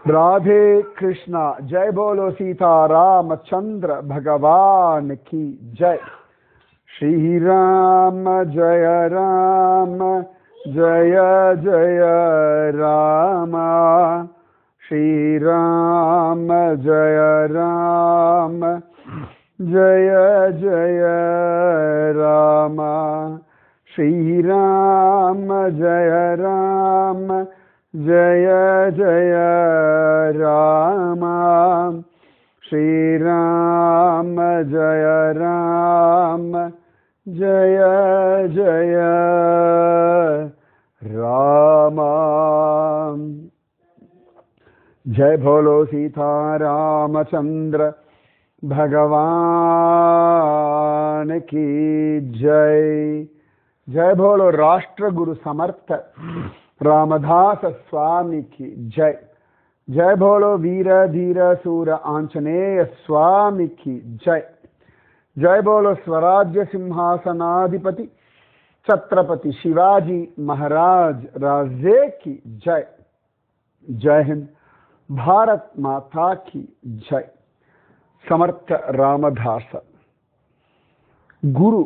राधे कृष्णा। जय बोलो सीता रामचंद्र भगवान की जय। श्री राम जय राम जय जय राम। श्री राम जय राम जय जय राम। श्री राम जय राम जय जय राम। श्री राम जय राम जय जय राम। जय बोलो सीता रामचंद्र भगवान की जय। जय बोलो राष्ट्र गुरु समर्थ रामदास स्वामी की जय। जय बोलो वीर धीर सूर आंजनेय स्वामी की जय। जय बोलो स्वराज्य सिंहासनाधिपति छत्रपति शिवाजी महाराज राजे की जय। जय हिंद। भारत माता की जय। समर्थ रामदास குரு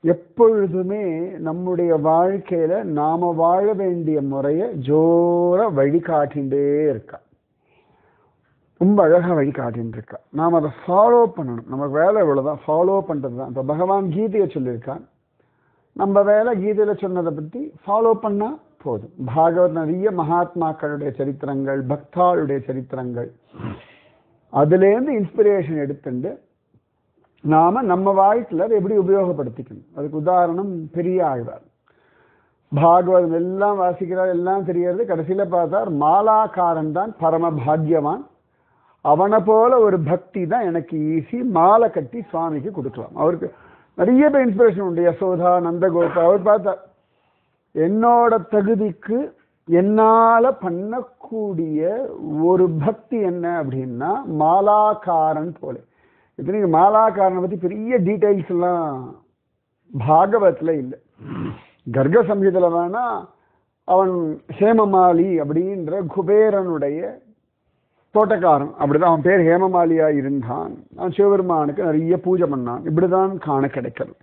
எப்பொழுதுமே நம்முடைய வாழ்க்கையில நாம வாழ வேண்டிய முறையை ஜோர வழிகாட்டிகிட்டே இருக்கா. ரொம்ப அழகா வழிகாட்டின்னு இருக்கா. நாம் அதை ஃபாலோ பண்ணணும். நம்ம வேலை இவ்வளவுதான், ஃபாலோ பண்றது தான். இப்போ பகவான் கீதையை சொல்லியிருக்கான். நம்ம வேலை கீதையில சொன்னதை பத்தி ஃபாலோ பண்ணா போதும். பாகவத் நிறைய மகாத்மாக்களுடைய சரித்திரங்கள், பக்தாளுடைய சரித்திரங்கள், அதுலேருந்து இன்ஸ்பிரேஷன் எடுத்துட்டு நாம நம்ம வாழ்க்கையில அதை எப்படி உபயோகப்படுத்திக்கணும். அதுக்கு உதாரணம் பெரிய ஆழ்வார். பாகவதம் எல்லாம் வாசிக்கிறார், எல்லாம் தெரியறது. கடைசியில பார்த்தார் மாலாக்காரன் தான் பரம பாக்யவான், அவனை போல ஒரு பக்தி தான் எனக்கு ஈஸி, மாலை கட்டி சுவாமிக்கு கொடுக்கலாம். அவருக்கு நிறைய பேர் இன்ஸ்பிரேஷன் உண்டு. யசோதா, நந்தகோபா. அவர் பார்த்தார் என்னோட தகுதிக்கு என்னால பண்ணக்கூடிய ஒரு பக்தி என்ன அப்படின்னா மாலாக்காரன் போல. இத்தனைக்கு மாலாக்காரனை பத்தி பெரிய டீட்டெயில்ஸ் எல்லாம் பாகவத்துல இல்லை. கர்க சம்ஹிதையில வேணா அவன் ஹேமமாலி அப்படின்ற குபேரனுடைய தோட்டக்காரன், அப்படிதான் அவன் பேர் ஹேமமாலியா இருந்தான். அவன் சிவபெருமானுக்கு நிறைய பூஜை பண்ணான். இப்படிதான் காண கிடைக்கிறது.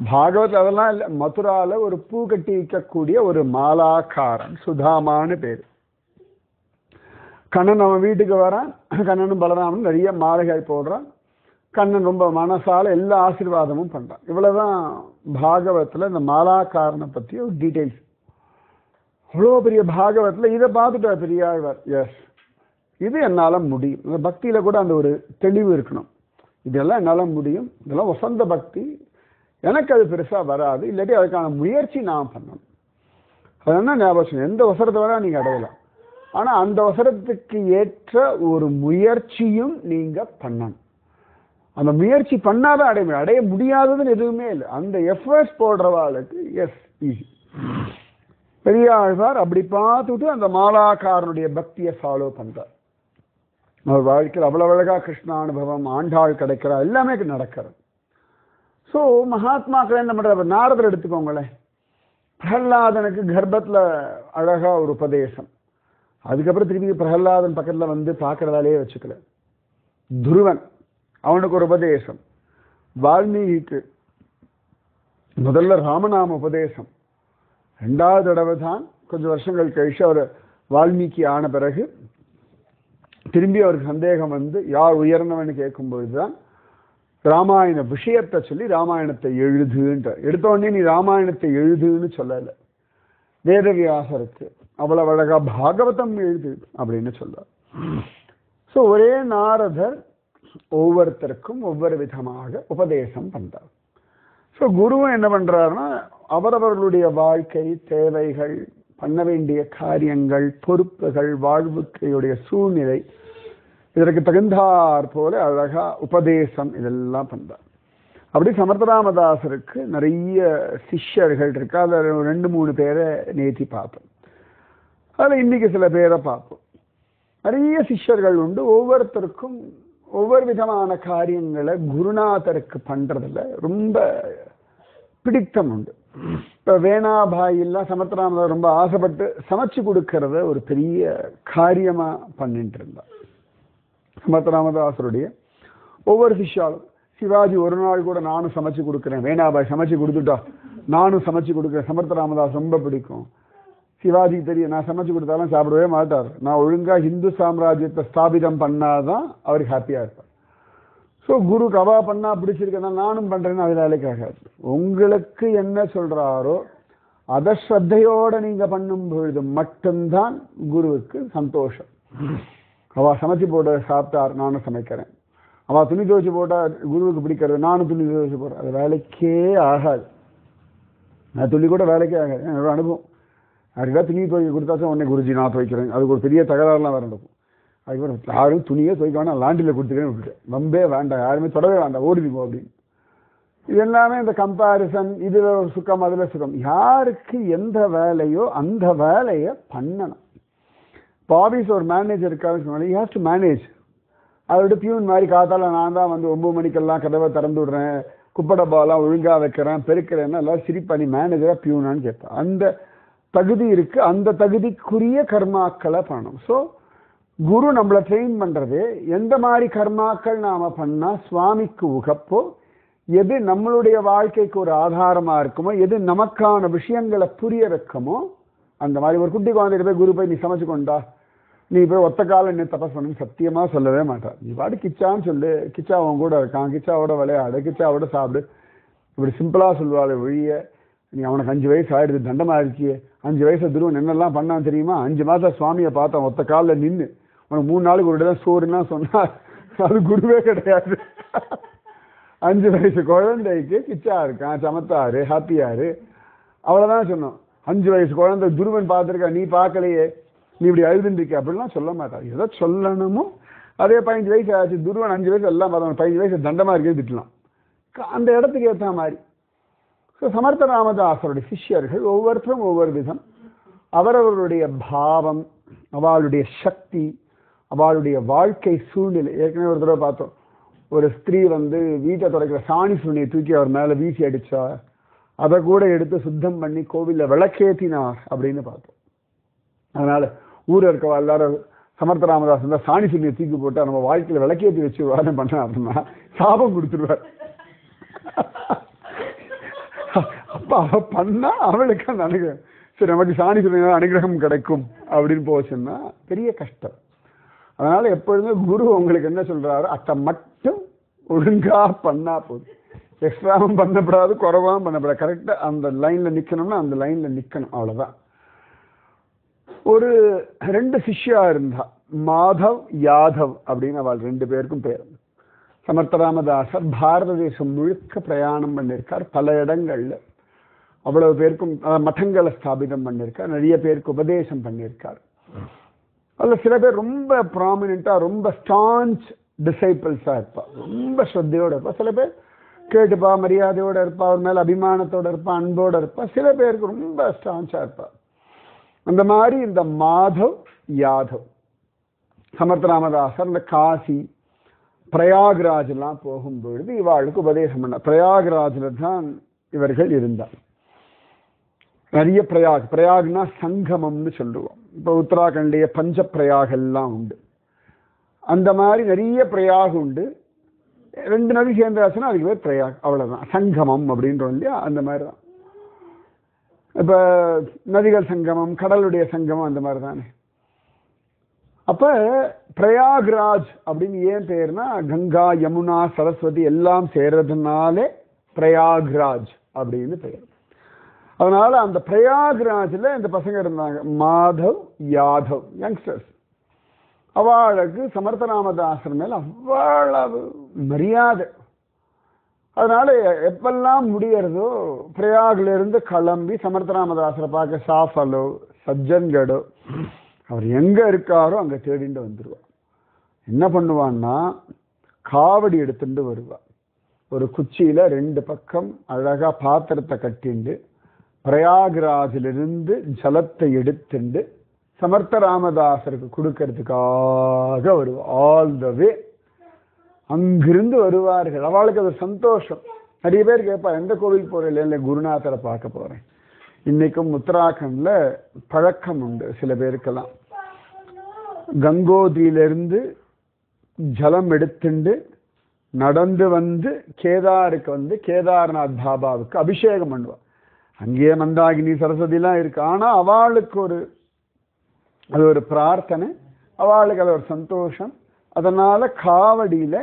பாகவத் அதெல்லாம் இல்லை. மதுரால ஒரு பூ கட்டி வைக்கக்கூடிய ஒரு மாலாக்காரன் சுதாமான்னு பேரு. கண்ணன் அவன் வீட்டுக்கு வரான். கண்ணனும் பலராமனும் நிறைய மாலைகள் போடுறான். கண்ணன் ரொம்ப மனசால எல்லா ஆசீர்வாதமும் பண்றான். இவ்வளவுதான் பாகவத்துல இந்த மாலாக்காரனை பத்தி ஒரு டீட்டெயில்ஸ். அவ்வளோ பெரிய பாகவத்துல இதை பார்த்துட்டு பெரியாழ்வார், எஸ் இது என்னால முடியும். இந்த பக்தியில கூட அந்த ஒரு தெளிவு இருக்கணும். இதெல்லாம் என்னால முடியும், இதெல்லாம் வசந்த பக்தி, எனக்கு அது பெருசா வராது, இல்லாட்டி அதுக்கான முயற்சி நான் பண்ணணும். அது என்ன ஞாபகம், எந்த அவசரத்தை வேணா நீங்க அடையலாம். ஆனா அந்த அவசரத்துக்கு ஏற்ற ஒரு முயற்சியும் நீங்க பண்ணணும். அந்த முயற்சி பண்ணாதான் அடைய முடியாததுன்னு எதுவுமே இல்லை. அந்த எஃபர்ட்ஸ் போடுறவாளுக்கு எஸ் ஈஸி. பெரிய ஆழ்வார் அப்படி பார்த்துட்டு அந்த மாலாக்காரனுடைய பக்தியை ஃபாலோ பண்றார். அவர் வாழ்க்கையில் அவ்வளவு அழகா கிருஷ்ணானுபவம், ஆண்டாள் கிடைக்கிறா, எல்லாமே நடக்கிறது. ஸோ மகாத்மாக்கள் என்ன பண்ற, நாரதர் எடுத்துக்கோங்களேன். பிரகலாதனுக்கு கர்ப்பத்துல அழகா ஒரு உபதேசம். அதுக்கப்புறம் திருப்பி பிரகலாதன் பக்கத்துல வந்து பார்க்கறதாலே வச்சுக்கல. துருவன் அவனுக்கு ஒரு உபதேசம். வால்மீகிக்கு முதல்ல ராமநாம உபதேசம். 2வது தடவை தான் கொஞ்சம் வருஷங்கள் கழிச்சு அவர் வால்மீகி ஆன பிறகு திரும்பி அவருக்கு சந்தேகம் வந்து யார் உயர்ந்தவன்னு கேட்கும்பொழுதுதான் ராமாயண விஷயத்தை சொல்லி ராமாயணத்தை எழுதுன்ற. எடுத்த உடனே நீ ராமாயணத்தை எழுதுன்னு சொல்லல, வேதவியாசருக்கு அவ்வளவு அழகா பாகவதம் எழுது அப்படின்னு சொல்றார். ஸோ ஒரே நாரதர் ஒவ்வொருத்தருக்கும் ஒவ்வொரு விதமாக உபதேசம் பண்றார். ஸோ குருவும் என்ன பண்றாருன்னா அவரவர்களுடைய வாழ்க்கை தேவைகள், பண்ண வேண்டிய காரியங்கள், பொறுப்புகள், வாழ்வுக்கையுடைய சூழ்நிலை, இதற்கு தகுந்தாற் போல அழகா உபதேசம் இதெல்லாம் பண்றார். அப்படி சமர்த்தராமதாசருக்கு நிறைய சிஷ்யர்கள் இருக்கு. அதில் 2-3 பேரை நேத்தி பார்ப்போம். அதில் இன்னைக்கு சில பேரை பார்ப்போம். நிறைய சிஷ்யர்கள் உண்டு. ஒவ்வொருத்தருக்கும் ஒவ்வொரு விதமான காரியங்களை குருநாதருக்கு பண்றதுல ரொம்ப பிடித்தம் உண்டு. இப்போ வேணாபாய் எல்லாம் சமர்த்தராமதாஸ் ரொம்ப ஆசைப்பட்டு சமைச்சு கொடுக்கறத ஒரு பெரிய காரியமா பண்ணிட்டு இருந்தார். சமர்த்தராமதாசருடைய ஒவ்வொரு சிஷ்யாலும் சிவாஜி ஒரு நாள் கூட நானும் சமைச்சு கொடுக்குறேன், வேணாபாய் சமைச்சு கொடுத்துட்டா நானும் சமைச்சு கொடுக்குறேன், சமர்த்தராமதாஸ் ரொம்ப பிடிக்கும். சிவாஜிக்கு தெரியும் நான் சமைச்சு கொடுத்தாலும் சாப்பிடவே மாட்டார், நான் ஒழுங்கா ஹிந்து சாம்ராஜ்யத்தை ஸ்தாபிதம் பண்ணாதான் அவருக்கு ஹாப்பியா இருப்பார். ஸோ குரு கவா பண்ணா பிடிச்சிருக்கா நானும் பண்றேன்னு அது வேலைக்கு ஆகாது. உங்களுக்கு என்ன சொல்றாரோ அதை ஸ்ரத்தையோட நீங்க பண்ணும் பொழுது மட்டும்தான் குருவுக்கு சந்தோஷம். அவ சமைச்சு போட்ட சாப்பிட்டார் நானும் சமைக்கிறேன், அவ துணி துவைச்சு போட்டா குருவுக்கு பிடிக்கிறது நானும் துணி துவைச்சு போடுறேன், அது வேலைக்கே ஆகாது. நான் துணி கூட வேலைக்கே ஆகாது. என்னோட அனுபவம் அதுக்காக துணி துவைக்க கொடுத்தாச்சும் உடனே குருஜி நான் துவைக்கிறேன், அதுக்கு ஒரு பெரிய தகராறுலாம் வேற நடக்கும். அதுக்கப்புறம் யாரும் துணியே துவைக்க வேணாம் லாண்டியில் கொடுத்துக்கிறேன்னு விட்டுட்டேன், ரொம்பவே வேண்டாம் யாருமே தொடவே வேண்டாம் ஓடிடுவோம் அப்படின்னு. இது எல்லாமே இந்த கம்பாரிசன், இதுல ஒரு சுகம் அதுல சுகம். யாருக்கு எந்த வேலையோ அந்த வேலையை பண்ணணும். இப்போ ஆஃபீஸ் ஒரு மேனேஜர் இருக்காருன்னு சொன்னாலும் யூ ஹேவ் டு மேனேஜ். அதோட பியூன் மாதிரி காத்தால நான் தான் வந்து 9 மணிக்கெல்லாம் கதவை திறந்து விடுறேன், குப்பை டப்பாலாம் ஒழுங்கா வைக்கிறேன், பெருக்கிறேன்னா எல்லாம் சிரிப்பண்ணி மேனேஜரா பியூனான்னு கேட்பேன். அந்த தகுதி இருக்கு, அந்த தகுதிக்குரிய கர்மாக்களை பண்ணணும். ஸோ குரு நம்மளை ட்ரெயின் பண்றது எந்த மாதிரி கர்மாக்கள் நாம பண்ணா சுவாமிக்கு உகப்போ, எது நம்மளுடைய வாழ்க்கைக்கு ஒரு ஆதாரமா இருக்குமோ, எது நமக்கான விஷயங்களை புரிய வைக்குமோ அந்த மாதிரி. ஒரு குட்டி குழந்தைகிட்ட போய் குரு போய் நீ சமைச்சு கொண்டா, நீ போய் ஒத்த கால என்ன தபஸ் பண்ணு சத்தியமா சொல்லவே மாட்டார். நீ பாட்டு கிச்சான்னு சொல்லு, கிச்சா அவன் கூட இருக்கான், கிச்சாவோட விளையாடு, கிச்சாவோட சாப்பிடு, இப்படி சிம்பிளா சொல்லுவாள் ஒழிய நீ அவனுக்கு 5 வயசு ஆயிடுது தண்டமா இருக்கியே, 5 வயசு துருவன் என்னெல்லாம் பண்ணான்னு தெரியுமா, 5 மாதம் சுவாமியை பார்த்தான் ஒத்த காலில் நின்று உனக்கு 3 நாளுக்கு ஒரு தான் சோறுன்னா சொன்னா அது குருவே கிடையாது. 5 வயசு குழந்தைக்கு கிச்சா இருக்கான், சமத்தாரு, ஹாப்பியாரு, அவ்வளவுதான் சொன்னோம். 5 வயசு குழந்தை துருவன் பார்த்துருக்கா, நீ பார்க்கலையே, நீ இப்படி அழுதுருக்க அப்படிலாம் சொல்ல மாட்டார். எதை சொல்லணுமோ அதே 15 வயசு ஆச்சு துருவன் 5 வயசு எல்லாம் பார்த்தோம், 15 வயசு தண்டமா இருக்கே திட்டலாம், அந்த இடத்துக்கு ஏற்ற மாதிரி. ஸோ சமர்த்த ராமதாசருடைய சிஷ்யர்கள் ஒவ்வொருத்தரும் ஒவ்வொரு விதம், அவரவருடைய பாவம், அவளுடைய சக்தி, அவளுடைய வாழ்க்கை சூழ்நிலை. ஏற்கனவே ஒரு தடவை பார்த்தோம், ஒரு ஸ்திரீ வந்து வீட்டை துடைக்கிற சாணி சுண்ணியை தூக்கி அவர் மேலே வீசி அடிச்சா, அதை கூட எடுத்து சுத்தம் பண்ணி கோவிலில் விளக்கேற்றினார் அப்படின்னு பார்த்தோம். அதனால ஊரில் இருக்கவா எல்லாரும் சமர்த்த ராமதாஸ் தான் சாணி சுண்ணியை தூக்கி போட்டு நம்ம வாழ்க்கையில் விளக்கேற்றி வச்சு வாரம் பண்ண அப்படின்னா சாபம் கொடுத்துருவார். அப்ப அவ பண்ணா அவளுக்கு அந்த அனுகிரகம், சரி நமக்கு சாணி சுண்ணிய அனுகிரகம் கிடைக்கும் அப்படின்னு போச்சுன்னா பெரிய கஷ்டம். அதனால எப்பொழுதுமே குரு உங்களுக்கு என்ன சொல்றாரு, அத்தை மட்டும் ஒழுங்கா பண்ணா போதும், எக்ஸ்ட்ராவும் பண்ணப்படாது, குறைவாகவும் பண்ணப்படாது, கரெக்டா அந்த லைன்ல நிக்கணும்னா அந்த லைன்ல நிக்கணும், அவ்வளவுதான். ஒரு 2 சிஷ்யா இருந்தா, மாதவ் யாதவ் அப்படின்னு அவள் 2 பேருக்கும் பேர். சமர்த்த ராமதாசர் பாரத தேசம் முழுக்க பிரயாணம் பண்ணியிருக்கார், பல இடங்கள்ல அவ்வளவு பேருக்கும் மட்டங்களை ஸ்தாபிதம் பண்ணியிருக்கார், நிறைய பேருக்கு உபதேசம் பண்ணியிருக்கார். அதில் சில பேர் ரொம்ப ப்ராமினெண்டா ரொம்ப ஸ்டான்ச் டிசைபிள்ஸா இருப்பா, ரொம்ப ஸ்ரத்தையோட இருப்பா. சில பேர் கேட்டுப்பா, மரியாதையோட இருப்பா, அவர் மேல அபிமானத்தோட இருப்பா, அன்போட இருப்பா. சில பேருக்கு ரொம்ப ஸ்டான்ச்சா இருப்பா. அந்த மாதிரி இந்த மாதவ் யாதவ் சமர்த்த ராமதாசர் இந்த காசி பிரயாக்ராஜ் எல்லாம் போகும்பொழுது இவாளுக்கு உபதேசம் பண்ண. பிரயாக்ராஜ்ல தான் இவர்கள் இருந்தார். நிறைய பிரயாக்னா சங்கமம்னு சொல்லுவோம். இப்போ உத்தராகண்டைய பஞ்ச பிரயாக எல்லாம் உண்டு, அந்த மாதிரி நிறைய பிரயாக உண்டு. 2 நதி சேர்ந்தாச்சுன்னா அதுக்கு பேர் பிரயாக், அவ்வளவுதான். சங்கமம் அப்படின்றோம் இல்லையா, அந்த மாதிரி தான். இப்ப நதிகள் சங்கமம், கடலுடைய சங்கமம், அந்த மாதிரி தானே. அப்ப பிரயாக்ராஜ் அப்படின்னு ஏன் பேர்னா, கங்கா யமுனா சரஸ்வதி எல்லாம் சேர்றதுனாலே பிரயாக்ராஜ் அப்படின்னு பெயர். அதனால அந்த பிரயாக்ராஜ்ல இந்த பசங்க இருந்தாங்க, மாதவ் யாதவ் யங்ஸ்டர்ஸ். அவளுக்கு சமர்த்த ராமதாசர் மேல அவ்வளவு மரியாதை. அதனால எப்பெல்லாம் முடியறதோ பிரயாக்ல இருந்து கிளம்பி சமர்த்த ராமதாசரை பார்க்க சாஃபலோ சஜ்ஜன்கடோ அவர் எங்க இருக்காரோ அங்க தேடிட்டு வந்துருவார். என்ன பண்ணுவான்னா, காவடி எடுத்துட்டு வருவார். ஒரு குச்சியில 2 பக்கம் அழகா பாத்திரத்தை கட்டிண்டு பிரயாக்ராஜிலிருந்து ஜலத்தை எடுத்துண்டு சமர்த்த ராமதாசருக்கு கொடுக்கறதுக்காக வருவார். ஆல் த வே அங்கிருந்து வருவார்கள். அவளுக்கு அது சந்தோஷம். நிறைய பேர் கேட்பா எந்த கோவிலுக்கு போறேன், இல்லை குருநாதரை பார்க்க போறேன். இன்னைக்கும் உத்தராகண்ட்ல பழக்கம் உண்டு சில பேருக்கெல்லாம். கங்கோதியிலிருந்து ஜலம் எடுத்துண்டு நடந்து வந்து கேதாருக்கு வந்து கேதார்நாத் பாபாவுக்கு அபிஷேகம் பண்ணுவா. அங்கேயே மந்தாகினி சரஸ்வதிலாம் இருக்கு. ஆனா அவளுக்கு அது ஒரு பிரார்த்தனை, அவளுக்கு அது ஒரு சந்தோஷம். அதனால காவடியில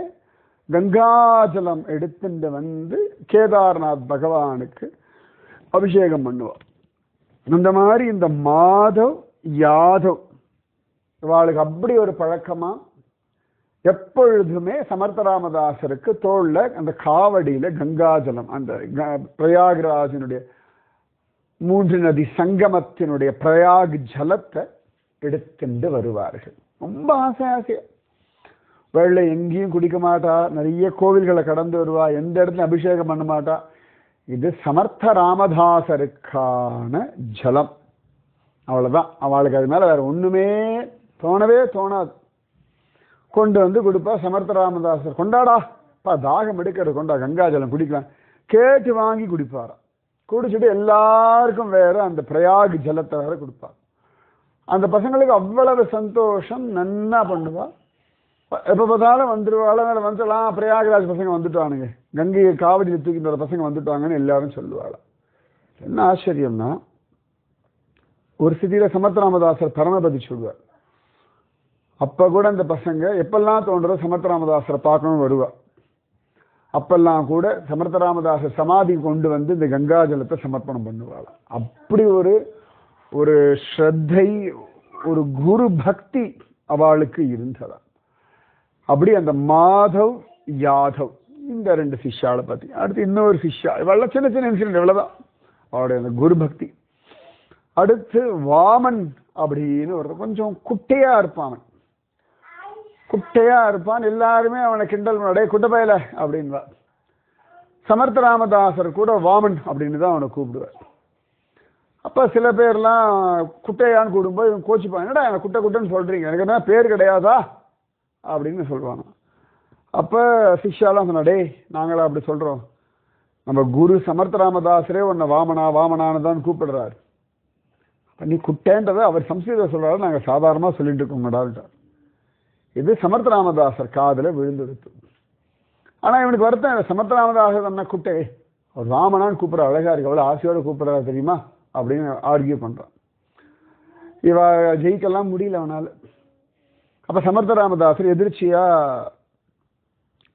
கங்காஜலம் எடுத்துட்டு வந்து கேதார்நாத் பகவானுக்கு அபிஷேகம் பண்ணுவாள். அந்த மாதிரி இந்த மாதவ் யாதவ் இவாளுக்கு அப்படி ஒரு பழக்கமா எப்பொழுதுமே சமர்த்தராமதாசருக்கு தோல்ல அந்த காவடியில கங்காஜலம், அந்த பிரயாகராஜனுடைய 3 நதி சங்கமத்தினுடைய பிரயாக் ஜலத்தை எடுத்துட்டு வருவார்கள். ரொம்ப ஆசையா வெள்ளை எங்கேயும் குடிக்க மாட்டா, நிறைய கோவில்களை கடந்து வருவா, எந்த இடத்துல அபிஷேகம் பண்ண மாட்டா. இது சமர்த்த ராமதாசருக்கான ஜலம், அவ்வளவுதான். அவளுக்கு அது மேல வேற ஒண்ணுமே தோணவே தோணாது. கொண்டு வந்து கொடுப்பா. சமர்த்த ராமதாசர் கொண்டாடா தாகம் எடுக்கிறது, கொண்டா கங்காஜலம் குடிக்கலாம் கேட்டு வாங்கி குடிப்பாரா. குடிச்சுட்டு எல்லாருக்கும் வேற அந்த பிரயாக் ஜலத்தை வேற கொடுப்பார். அந்த பசங்களுக்கு அவ்வளவு சந்தோஷம், நன்னா பண்ணுவா. எப்ப பார்த்தாலும் வந்துருவாள், மேல வந்துடலாம், பிரயாகராஜ் பசங்க வந்துட்டானுங்க, கங்கையை காவடியில் தூக்கிட்டு வர பசங்க வந்துட்டாங்கன்னு எல்லாரும் சொல்லுவாள். என்ன ஆச்சரியம்னா, ஒரு சிட்டியில சமர்த்தராமதாசர் பரமபதி சொல்லுவார். அப்ப கூட அந்த பசங்க எப்பெல்லாம் தோன்றதோ சமர்த்தராமதாசரை பார்க்கணும் வருவா. அப்பெல்லாம் கூட சமர்த்தராமதாசர் சமாதி கொண்டு வந்து இந்த கங்கா ஜலத்தை சமர்ப்பணம் பண்ணுவாள். அப்படி ஒரு ஸ்ரத்தை, ஒரு குரு பக்தி அவளுக்கு இருந்ததா. அப்படி அந்த மாதவ் யாதவ் இந்த 2 சிஷ்யாவை பத்தி. அடுத்து இன்னொரு சிஷ்யா, இவள சின்ன சின்ன இன்சிடென்ட் இவ்வளவுதான் அவருடைய அந்த குரு பக்தி. அடுத்து வாமன் அப்படின்னு ஒரு கொஞ்சம் குட்டையா இருப்பான். குட்டையா இருப்பான், எல்லாருமே அவனை கிண்டல் பண்ண குட்டப்பயல அப்படின்வா. சமர்த்த ராமதாசர் கூட வாமன் அப்படின்னு தான் அவனை கூப்பிடுவார். அப்ப சில பேர்லாம் குட்டையான்னு கூடும்போது இவன் கோச்சிப்பான், என்னடா எனக்கு குட்டைன்னு சொல்றீங்க, எனக்கு என்ன பேர் கிடையாதா அப்படின்னு சொல்லுவாங்க. அப்ப சிஷ்யாலாம் சொன்னா, டேய் நாங்களா அப்படி சொல்றோம், நம்ம குரு சமர்த்த ராமதாசரே உன்னை வாமனான்னு தான் கூப்பிடுறாரு, நீ குட்டைன்றதை அவர் சம்ஸ்கிருத சொல்றாரு, நாங்க சாதாரணமா சொல்லிட்டு இருக்கோம்டான்ட்டார். இது சமர்த்த ராமதாசர் காதுல விழுந்துடுத்து. ஆனா இவனுக்கு வருத்தம், சமர்த்த ராமதாசர் என்ன குட்டை, அவர் ராமனான்னு கூப்பிடுற அழகா இருக்கு, அவ்வளவு ஆசையோட கூப்பிடுறா தெரியுமா அப்படின்னு ஆர்கியூ பண்றான். இவ ஜெயிக்கலாம் முடியல அவனால. அப்ப சமர்த்த ராமதாசர் எதிர்ச்சியா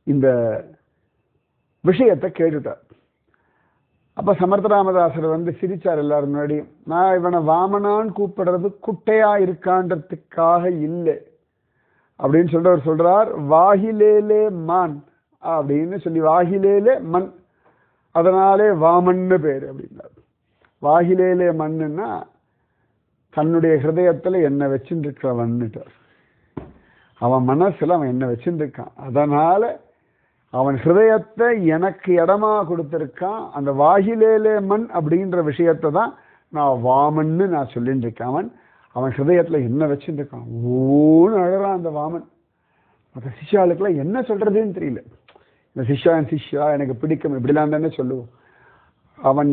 இந்த விஷயத்தை கேட்டுட்டார். அப்ப சமர்த்த ராமதாசர் வந்து சிரிச்சார் எல்லாரும் முன்னாடி. நான் இவனை வாமனான்னு கூப்பிடுறது குட்டையா இருக்கான்றதுக்காக இல்லை அப்படின்னு சொல்றவர் சொல்றார், வாகிலேலே மான் அப்படின்னு சொல்லி, வாகிலேலே மண், அதனாலே வாமன்னு பேரு அப்படின்னார். வாகிலேலே மண்ணுன்னா தன்னுடைய ஹிருதயத்துல என்ன வச்சுட்டு இருக்கிறவன்னுட்டார். அவன் மனசுல அவன் என்ன வச்சுட்டு இருக்கான், அதனால அவன் ஹிருதயத்தை எனக்கு இடமா கொடுத்திருக்கான். அந்த வாகிலேலே மண் அப்படின்ற விஷயத்தை தான் நான் வாமன்னு நான் சொல்லிட்டு இருக்கேன். அவன் ஹிருதயத்துல என்ன வச்சுட்டு இருக்கான், ஓன்னு அழறான் அந்த வாமன். மற்ற சிஷ்யாளுக்குலாம் என்ன சொல்றதுன்னு தெரியல. இந்த சிஷ்யா எனக்கு பிடிக்கும் இப்படிலாம் தானே சொல்லுவோம். அவன்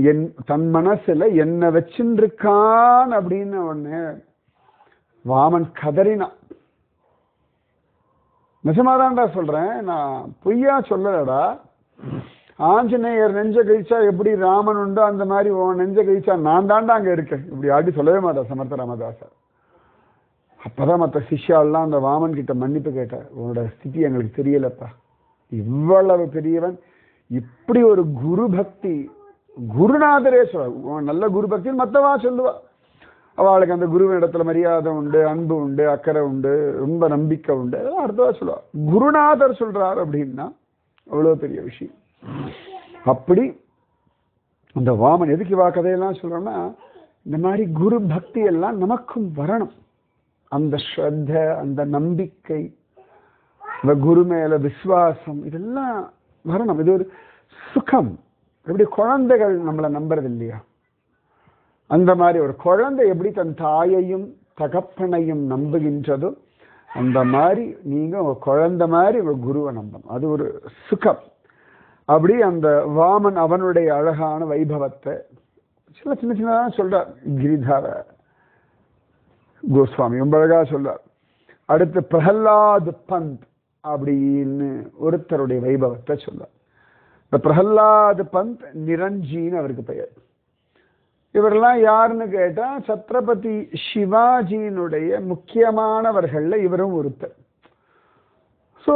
தன் மனசுல என்ன வச்சுருக்கான் அப்படின்னு அவனு வாமன் கதறினான். நிஜமாதான்டா சொல்றேன், நான் பொய்யா சொல்லலடா. ஆஞ்சநேயர் நெஞ்ச கழிச்சா எப்படி ராமன் உண்டோ அந்த மாதிரி உன் நெஞ்ச கழிச்சா நான் தாண்டா அங்க இருக்கேன், இப்படி ஆடி சொல்லவே மாட்டேன் சமர்த்த ராமதாசர். அப்பதான் மற்ற சிஷ்யாலாம் அந்த வாமன் கிட்ட மன்னிப்பு கேட்டார், உன்னோட ஸ்திதி எங்களுக்கு தெரியலப்பா, இவ்வளவு பெரியவன், இப்படி ஒரு குரு பக்தி, குருநாதரே சொல்ல நல்ல குரு பக்தி மற்றவா சொல்லுவா. அவளுக்கு அந்த குருவின் இடத்துல மரியாதை உண்டு, அன்பு உண்டு, அக்கறை உண்டு, ரொம்ப நம்பிக்கை உண்டு, அடுத்தவா சொல்லுவா. குருநாதர் சொல்றார் அப்படின்னா அவ்வளவு பெரிய விஷயம். அப்படி அந்த வாமன் எதுக்கு இவா கதையெல்லாம் சொல்றோம்னா, இந்த மாதிரி குரு பக்தி எல்லாம் நமக்கும் வரணும். அந்த ஸ்ரத்த, அந்த நம்பிக்கை, இந்த குரு மேல விசுவாசம், இதெல்லாம் வரணும். இது ஒரு சுகம். எப்படி குழந்தைகள் நம்மளை நம்புறது இல்லையா, அந்த மாதிரி ஒரு குழந்தை எப்படி தன் தாயையும் தகப்பனையும் நம்புகின்றதோ அந்த மாதிரி நீங்க உங்க குழந்தை மாதிரி உங்க குருவை நம்பணும். அது ஒரு சுகம். அப்படி அந்த வாமன் அவனுடைய அழகான வைபவத்தை சின்ன சின்ன சின்னதாக சொல்றார் கிரிதார கோஸ்வாமி ரொம்ப அழகா சொல்றார். அடுத்து பிரஹ்லாத் பந்த் அப்படின்னு ஒருத்தருடைய வைபவத்தை சொல்றார். இந்த பிரஹ்லாத் பந்த் நிரஞ்சின்னு அவருக்கு பெயர். இவரெல்லாம் யாருன்னு கேட்டா சத்ரபதி சிவாஜியினுடைய முக்கியமானவர்கள்ல இவரும் ஒருத்தர். ஸோ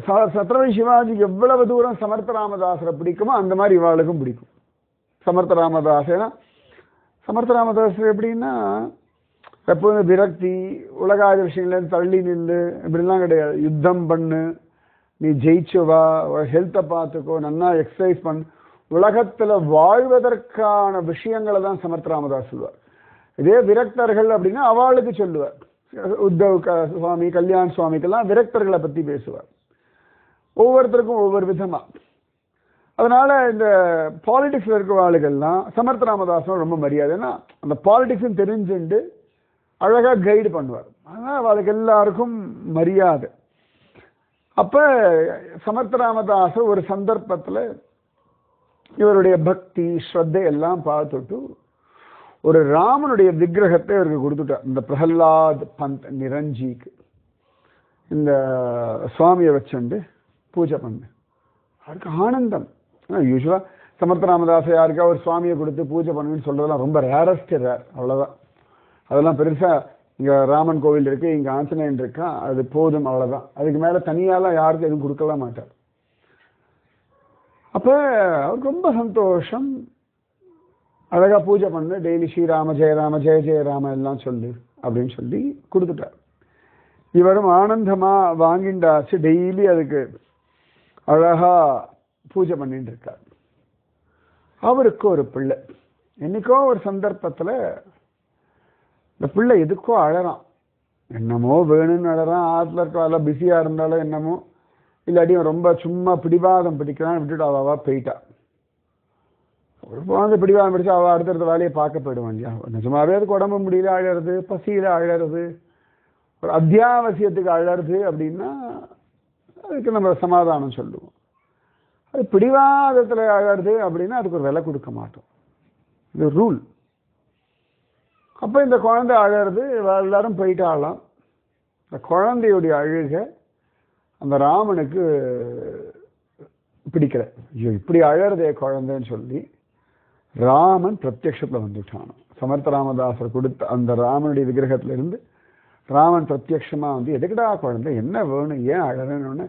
சத்ரபதி சிவாஜிக்கு எவ்வளவு தூரம் சமர்த்த ராமதாசரை பிடிக்குமோ அந்த மாதிரி இவாளுக்கும் பிடிக்கும். சமர்த்த ராமதாஸ் ஏன்னா சமர்த்த ராமதாஸ் எப்படின்னா எப்போதும் விரக்தி உலகாத விஷயங்கள்லேருந்து தள்ளி நின்று இப்படிலாம் கிடையாது. யுத்தம் பண்ணு, நீ ஜெயிச்சுவா, ஹெல்த்தை பார்த்துக்கோ, நல்லா எக்ஸசைஸ் பண்ணு, உலகத்தில் வாழ்வதற்கான விஷயங்களை தான் சமர்த்த ராமதாஸ் சொல்லுவார். இதே விரக்தர்கள் அப்படின்னா அவளுக்கு சொல்லுவார். உத்தவ் சுவாமி, கல்யாண் சுவாமிக்கெல்லாம் விரக்தர்களை பற்றி பேசுவார். ஒவ்வொருத்தருக்கும் ஒவ்வொரு விதமா. அதனால இந்த பாலிடிக்ஸ்ல இருக்கிற ஆளுகள்லாம் சமர்த்த ராமதாஸும் ரொம்ப மரியாதை. ஏன்னா அந்த பாலிடிக்ஸும் தெரிஞ்சுண்டு அழகா கைடு பண்ணுவார். அதனால அவளுக்கு எல்லாருக்கும் மரியாதை. அப்ப சமர்த்த ராமதாஸ் ஒரு சந்தர்ப்பத்தில் இவருடைய பக்தி ஸ்ரத்தை எல்லாம் பார்த்துட்டு ஒரு ராமனுடைய விக்கிரகத்தை இவருக்கு கொடுத்துட்டார். இந்த பிரஹ்லாத் பந்த் நிரஞ்சிக்கு இந்த சுவாமியை வச்சுண்டு பூஜை பண்ணு. அவருக்கு ஆனந்தம். யூஸ்வலா சமர்த்த ராமதாஸ் யாருக்கா ஒரு சுவாமியை கொடுத்து பூஜை பண்ணுன்னு சொல்றதெல்லாம் ரொம்ப ரேரஸ்ட் ரேர். அவ்வளவுதான். அதெல்லாம் பெருசா இங்க ராமன் கோவில் இருக்கு, இங்க ஆஞ்சநேயன் இருக்கா, அது போதும், அவ்வளவுதான். அதுக்கு மேல தனியாலாம் யாருக்கும் எதுவும் கொடுக்கலாம் மாட்டார். அப்ப அவருக்கு ரொம்ப சந்தோஷம். அழகா பூஜை பண்ணு, டெய்லி ஸ்ரீராம ஜெயராம ஜெய ஜெயராம எல்லாம் சொல்லு அப்படின்னு சொல்லி கொடுத்துட்டார். இவரும் ஆனந்தமா வாங்கிண்டாச்சு. டெய்லி அதுக்கு அழகா பூஜை பண்ணிட்டு இருக்கார். அவருக்கு ஒரு பிள்ளை. என்னைக்கோ ஒரு சந்தர்ப்பத்துல இந்த பிள்ளை எதுக்கோ அழறான். என்னமோ வேணும்னு அழறான். ஆற்றுல இருக்க பிஸியா இருந்தாலும் என்னமோ, இல்லாட்டியும் ரொம்ப சும்மா பிடிவாதம் பிடிக்கிறான்னு விட்டுட்டு அவ போயிட்டா. ஒரு குழந்தை பிடிவாதம் பிடிச்சா அவள் அடுத்தடுத்த வேலையை பார்க்க போயிடுவான் இல்லையா. நிஜமாவே அதுக்கு உடம்பு முடியல அழறது, பசியில அழறது, ஒரு அத்தியாவசியத்துக்கு அழறது அப்படின்னா அதுக்கு நம்ம சமாதானம் சொல்லுவோம். அது பிடிவாதத்தில் அழறது அப்படின்னா அதுக்கு ஒரு விலை கொடுக்க மாட்டோம். இது ரூல். அப்போ இந்த குழந்தை அழறது, எல்லாரும் போயிட்டாலாம். இந்த குழந்தையுடைய அழுக அந்த ராமனுக்கு பிடிக்கல. ஐயோ இப்படி அழறதே குழந்தைன்னு சொல்லி ராமன் பிரத்யக்ஷத்தில் வந்துட்டான். சமர்த்த ராமதாசர் கொடுத்த அந்த ராமனுடைய விக்கிரகத்துல இருந்து ராமன் பிரத்யக்ஷமா வந்து, எதுக்குடா குழந்தை, என்ன வேணும், ஏன் அழறன்னு,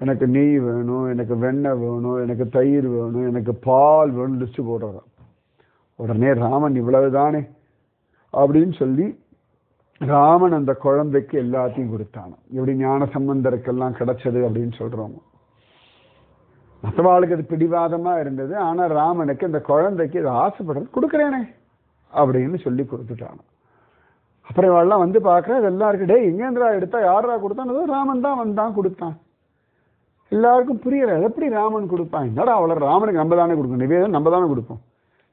எனக்கு நெய் வேணும், எனக்கு வெண்ணெய் வேணும், எனக்கு தயிர் வேணும், எனக்கு பால் வேணும் லிஸ்ட் போடுறான். உடனே ராமன் இவ்வளவுதானே அப்படின்னு சொல்லி ராமன் அந்த குழந்தைக்கு எல்லாத்தையும் கொடுத்தானோ. எப்படி ஞான சம்பந்தருக்கெல்லாம் கிடைச்சது அப்படின்னு சொல்றோம். மற்றவாளுக்கு அது பிடிவாதமா இருந்தது. ஆனா ராமனுக்கு இந்த குழந்தைக்கு இது ஆசைப்படுறது கொடுக்குறேனே அப்படின்னு சொல்லி கொடுத்துட்டானோ. அப்புறம் இவெல்லாம் வந்து பார்க்குற இதெல்லாம் இருக்கு. டே எங்கேந்திரா எடுத்தா, யாரா கொடுத்தானதோ ராமன் தான் வந்தான் கொடுத்தான். எல்லாருக்கும் புரியல, எப்படி ராமன் கொடுப்பான், என்னடா அவ்வளோ ராமனுக்கு நம்ம தானே கொடுக்கணும், நிவேதம் நம்ம தானே கொடுப்போம்.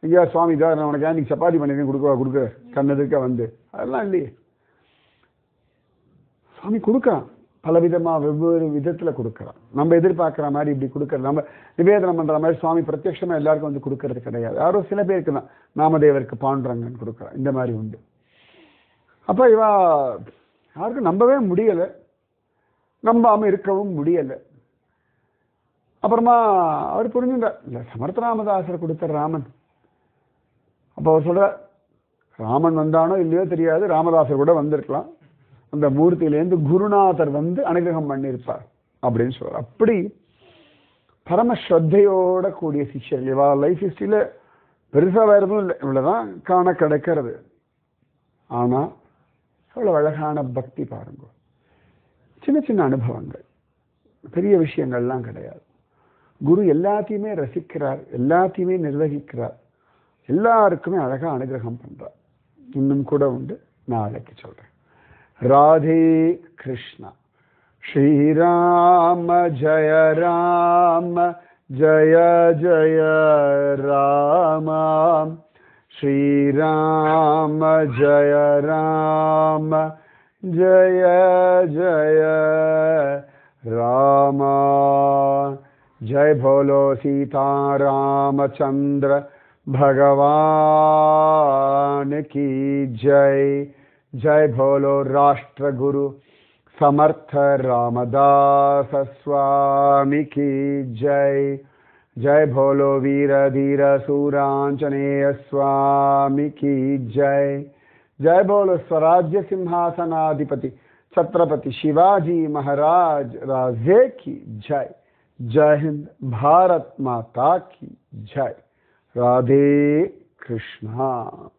எங்கேயா சுவாமி தான் உனக்கு நீங்க சப்பாத்தி பண்ணிருக்கேன் கொடுக்க கண்ணதுக்க வந்து, அதெல்லாம் இல்லையே. சுவாமி கொடுக்குறான், பலவிதமா வெவ்வேறு விதத்துல கொடுக்குறான். நம்ம எதிர்பார்க்குற மாதிரி இப்படி கொடுக்கறது, நம்ம நிவேதனம் பண்ற மாதிரி சுவாமி பிரத்யட்சமா எல்லாருக்கும் வந்து கொடுக்கறது கிடையாது. யாரோ சில பேருக்கு தான், நாமதேவருக்கு பாண்டுரங்கன்னு கொடுக்குறான், இந்த மாதிரி உண்டு. அப்ப இவா யாருக்கும் நம்பவே முடியல, நம்பாம இருக்கவும் முடியல. அப்புறமா அவர் புரிஞ்சுட்டார், இல்ல சமர்த்த ராமதாசர் கொடுத்த ராமன். அப்ப அவர் சொல்ற, ராமன் வந்தானோ இல்லையோ தெரியாது, ராமதாசர் கூட வந்திருக்கலாம், அந்த மூர்த்தியிலேருந்து குருநாதர் வந்து அனுகிரகம் பண்ணியிருப்பார் அப்படின்னு சொல்றார். அப்படி பரம ஸ்ரத்தையோட கூடிய சிஷ்யர்கள். இவா லைஃப் ஹிஸ்டரியில பெருசா வேற எதுவும் இல்லை, இவ்வளவுதான் காண கிடைக்கிறது. ஆனா அவ்வளவு அழகான பக்தி பாருங்க. சின்ன சின்ன அனுபவங்கள், பெரிய விஷயங்கள்லாம் கிடையாது. குரு எல்லாத்தையுமே ரசிக்கிறார், எல்லாத்தையுமே நிர்வகிக்கிறார், எல்லாருக்குமே அழகா அனுகிரகம் பண்றார். இன்னும் கூட உண்டு, நாளைக்கு சொல்றேன். ராதே கிருஷ்ணா. ஸ்ரீராம ஜய ராம ஜய ஜய ராம, ஸ்ரீராம ஜய ராம ஜய ஜய ராம, जय बोलो सीता रामचंद्र भगवान की जय। जय बोलो राष्ट्र गुरु समर्थ रामदास स्वामी की जय। जय बोलो वीर धीर सूरांजनेय स्वामी की जय। जय बोलो स्वराज्य सिंहासनाधिपति छत्रपति शिवाजी महाराज राजे की जय। जय हिंद, भारत माता की जय। राधे कृष्णा।